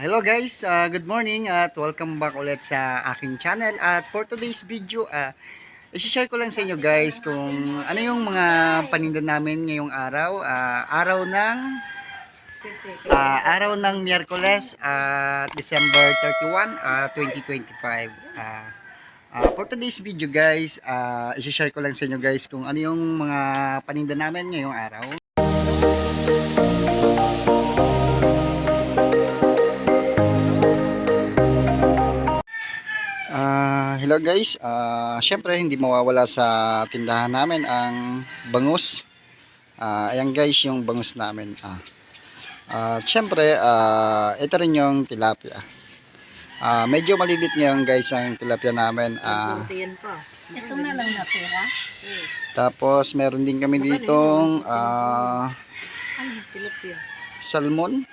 Hello guys, good morning at welcome back ulit sa aking channel. At for today's video, i-share ko lang sa inyo guys kung ano yung mga paninda namin ngayong araw. Araw ng Miyerkules, December 31, 2025. For today's video guys, i-share ko lang sa inyo guys kung ano yung mga paninda namin ngayong araw. Hello guys, syempre hindi mawawala sa tindahan namin ang bangus. Ayan guys yung bangus namin. Syempre, ito rin yung tilapia. Medyo malilit ngayon guys ang tilapia namin. Ito na lang natira. Tapos meron din kami ditong salmon.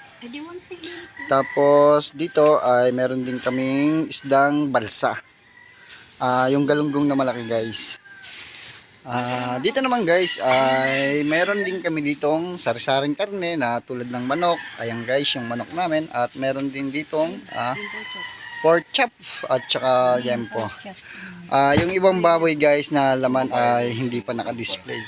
Tapos dito ay meron din kaming isdang balsa. Yung galunggong na malaki guys. Dito naman guys ay meron din kami ditong sari-saring karne na tulad ng manok. Ayan guys yung manok namin. At meron din ditong pork chop at saka yempo. Yung ibang baboy guys na laman ay hindi pa naka-display.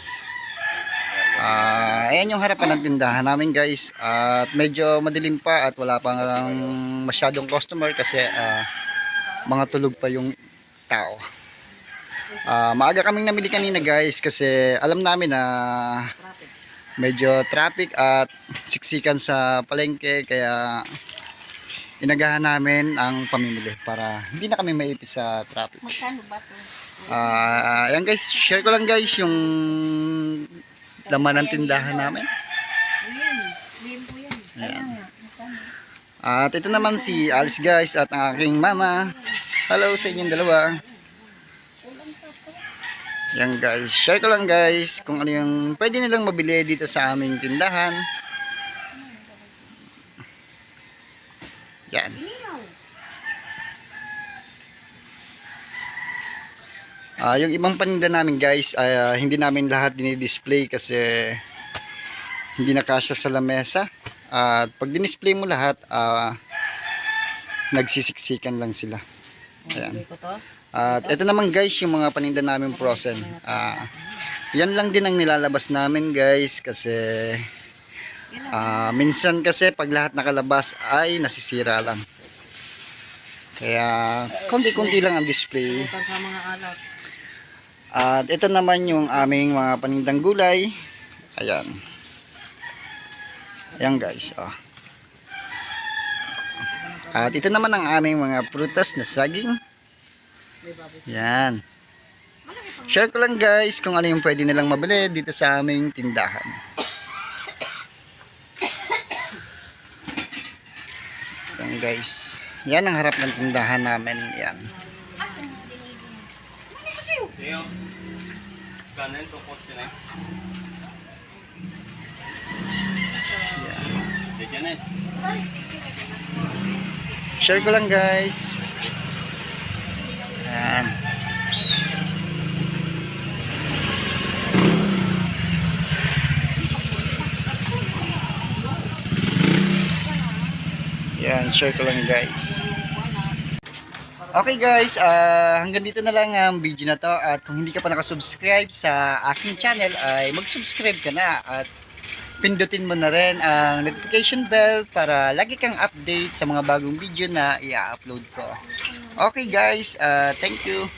Ayan yung harapan ng tindahan namin guys. At medyo madilim pa at wala pang masyadong customer kasi mga tulog pa yung tao. Maaga kaming namili kanina guys kasi alam namin na medyo traffic at siksikan sa palengke, kaya inagahan namin ang pamimili para hindi na kami maipis sa traffic. Magkano ba ito? Ayan guys, share ko lang guys yung laman ng tindahan namin. Ayan. At ito naman si Alice guys at ang aking mama. Hello sa inyong dalawa. Yan guys, share ko lang guys kung ano yung pwede nilang mabili dito sa aming tindahan. Yan. Yung ibang paninda namin guys ay hindi namin lahat dinidisplay kasi hindi nakasya sa lamesa. At pag dinisplay mo lahat, nagsisiksikan lang sila. Ayan. At ito naman guys yung mga paninda namin frozen. Yan lang din ang nilalabas namin guys kasi minsan kasi pag lahat nakalabas ay nasisira lang. Kaya konti-konti lang ang display. At ito naman yung aming mga panindang gulay. Ayan. Ayan guys. At ito naman ang aming mga prutas na saging. Yan. Share ko lang guys kung ano yung pwede nilang mabili dito sa aming tindahan. Yan guys. Yan ang harap ng tindahan namin. Yan. Yan. Share ko lang guys. Yan. Yan, share ko lang guys. Okay guys, hanggang dito na lang ang video na to. At kung hindi ka pa nakasubscribe sa aking channel ay mag-subscribe ka na at pindutin mo na rin ang notification bell para lagi kang update sa mga bagong video na i-upload ko. Okay guys, thank you.